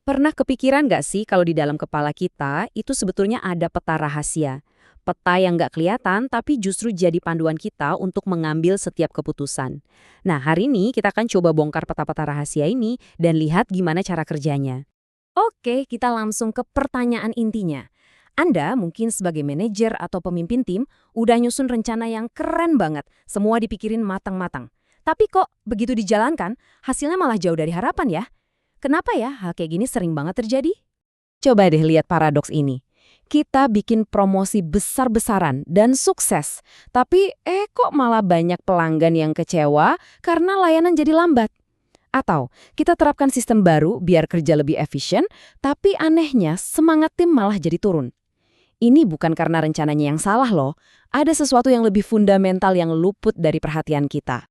Pernah kepikiran nggak sih kalau di dalam kepala kita itu sebetulnya ada peta rahasia? Peta yang nggak kelihatan tapi justru jadi panduan kita untuk mengambil setiap keputusan. Nah, hari ini kita akan coba bongkar peta-peta rahasia ini dan lihat gimana cara kerjanya. Oke, kita langsung ke pertanyaan intinya. Anda mungkin sebagai manajer atau pemimpin tim udah nyusun rencana yang keren banget, semua dipikirin matang-matang. Tapi kok begitu dijalankan, hasilnya malah jauh dari harapan ya? Kenapa ya hal kayak gini sering banget terjadi? Coba deh lihat paradoks ini. Kita bikin promosi besar-besaran dan sukses, tapi kok malah banyak pelanggan yang kecewa karena layanan jadi lambat. Atau kita terapkan sistem baru biar kerja lebih efisien, tapi anehnya semangat tim malah jadi turun. Ini bukan karena rencananya yang salah loh, ada sesuatu yang lebih fundamental yang luput dari perhatian kita.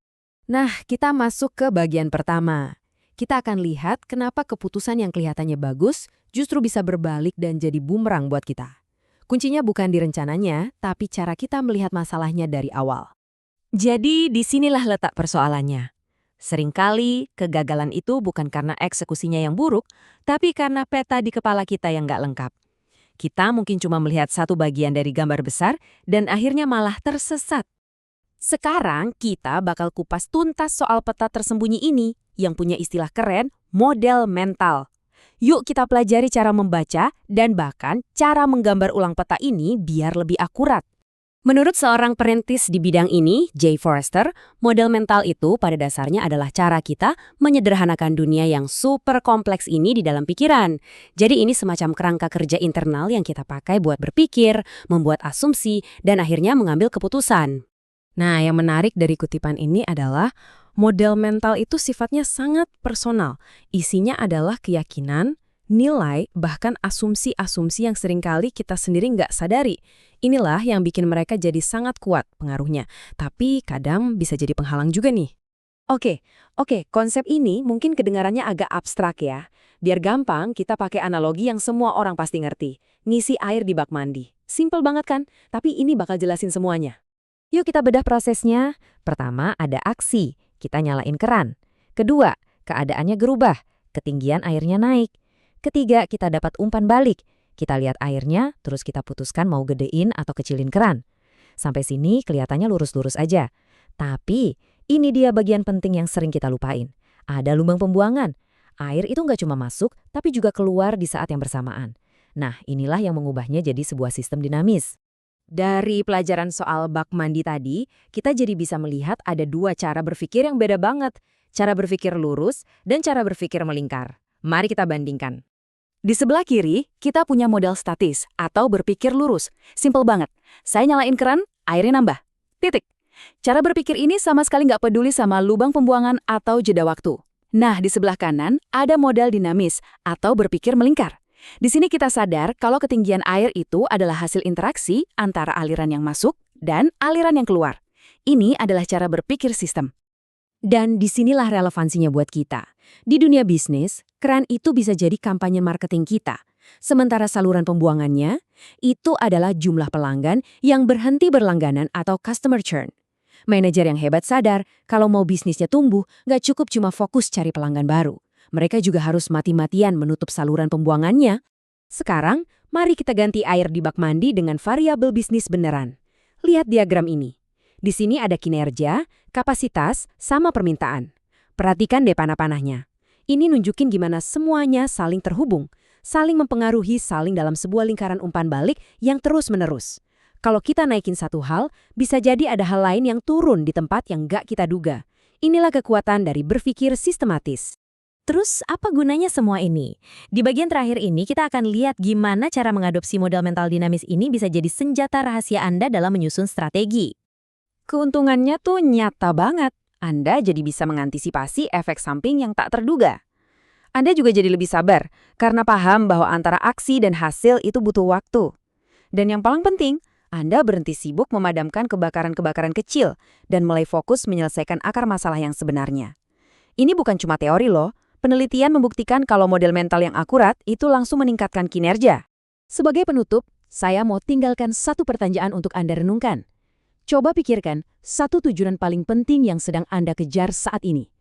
Nah, kita masuk ke bagian pertama. Kita akan lihat kenapa keputusan yang kelihatannya bagus justru bisa berbalik dan jadi bumerang buat kita. Kuncinya bukan di rencananya, tapi cara kita melihat masalahnya dari awal. Jadi disinilah letak persoalannya. Seringkali kegagalan itu bukan karena eksekusinya yang buruk, tapi karena peta di kepala kita yang nggak lengkap. Kita mungkin cuma melihat satu bagian dari gambar besar dan akhirnya malah tersesat. Sekarang kita bakal kupas tuntas soal peta tersembunyi ini yang punya istilah keren, model mental. Yuk kita pelajari cara membaca dan bahkan cara menggambar ulang peta ini biar lebih akurat. Menurut seorang perintis di bidang ini, Jay Forrester, model mental itu pada dasarnya adalah cara kita menyederhanakan dunia yang super kompleks ini di dalam pikiran. Jadi ini semacam kerangka kerja internal yang kita pakai buat berpikir, membuat asumsi, dan akhirnya mengambil keputusan. Nah, yang menarik dari kutipan ini adalah model mental itu sifatnya sangat personal. Isinya adalah keyakinan, nilai, bahkan asumsi-asumsi yang seringkali kita sendiri nggak sadari. Inilah yang bikin mereka jadi sangat kuat pengaruhnya, tapi kadang bisa jadi penghalang juga nih. Oke, konsep ini mungkin kedengarannya agak abstrak ya. Biar gampang, kita pakai analogi yang semua orang pasti ngerti. Ngisi air di bak mandi. Simple banget kan? Tapi ini bakal jelasin semuanya. Yuk kita bedah prosesnya. Pertama, ada aksi. Kita nyalain keran. Kedua, keadaannya berubah. Ketinggian airnya naik. Ketiga, kita dapat umpan balik. Kita lihat airnya, terus kita putuskan mau gedein atau kecilin keran. Sampai sini kelihatannya lurus-lurus aja. Tapi, ini dia bagian penting yang sering kita lupain. Ada lubang pembuangan. Air itu nggak cuma masuk, tapi juga keluar di saat yang bersamaan. Nah, inilah yang mengubahnya jadi sebuah sistem dinamis. Dari pelajaran soal bak mandi tadi, kita jadi bisa melihat ada dua cara berpikir yang beda banget. Cara berpikir lurus dan cara berpikir melingkar. Mari kita bandingkan. Di sebelah kiri, kita punya model statis atau berpikir lurus. Simple banget. Saya nyalain keran, airnya nambah. Titik. Cara berpikir ini sama sekali nggak peduli sama lubang pembuangan atau jeda waktu. Nah, di sebelah kanan ada model dinamis atau berpikir melingkar. Di sini kita sadar kalau ketinggian air itu adalah hasil interaksi antara aliran yang masuk dan aliran yang keluar. Ini adalah cara berpikir sistem. Dan disinilah relevansinya buat kita. Di dunia bisnis, keran itu bisa jadi kampanye marketing kita. Sementara saluran pembuangannya, itu adalah jumlah pelanggan yang berhenti berlangganan atau customer churn. Manajer yang hebat sadar kalau mau bisnisnya tumbuh, nggak cukup cuma fokus cari pelanggan baru. Mereka juga harus mati-matian menutup saluran pembuangannya. Sekarang, mari kita ganti air di bak mandi dengan variabel bisnis beneran. Lihat diagram ini. Di sini ada kinerja, kapasitas, sama permintaan. Perhatikan deh panah-panahnya. Ini nunjukin gimana semuanya saling terhubung, saling mempengaruhi, saling dalam sebuah lingkaran umpan balik yang terus-menerus. Kalau kita naikin satu hal, bisa jadi ada hal lain yang turun di tempat yang nggak kita duga. Inilah kekuatan dari berpikir sistematis. Terus apa gunanya semua ini? Di bagian terakhir ini kita akan lihat gimana cara mengadopsi model mental dinamis ini bisa jadi senjata rahasia Anda dalam menyusun strategi. Keuntungannya tuh nyata banget. Anda jadi bisa mengantisipasi efek samping yang tak terduga. Anda juga jadi lebih sabar karena paham bahwa antara aksi dan hasil itu butuh waktu. Dan yang paling penting, Anda berhenti sibuk memadamkan kebakaran-kebakaran kecil dan mulai fokus menyelesaikan akar masalah yang sebenarnya. Ini bukan cuma teori loh. Penelitian membuktikan kalau model mental yang akurat itu langsung meningkatkan kinerja. Sebagai penutup, saya mau tinggalkan satu pertanyaan untuk Anda renungkan. Coba pikirkan satu tujuan paling penting yang sedang Anda kejar saat ini.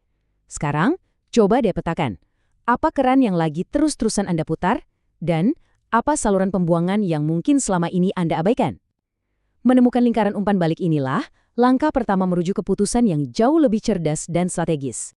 Sekarang, coba deh petakan. Apa keran yang lagi terus-terusan Anda putar? Dan apa saluran pembuangan yang mungkin selama ini Anda abaikan? Menemukan lingkaran umpan balik inilah langkah pertama menuju keputusan yang jauh lebih cerdas dan strategis.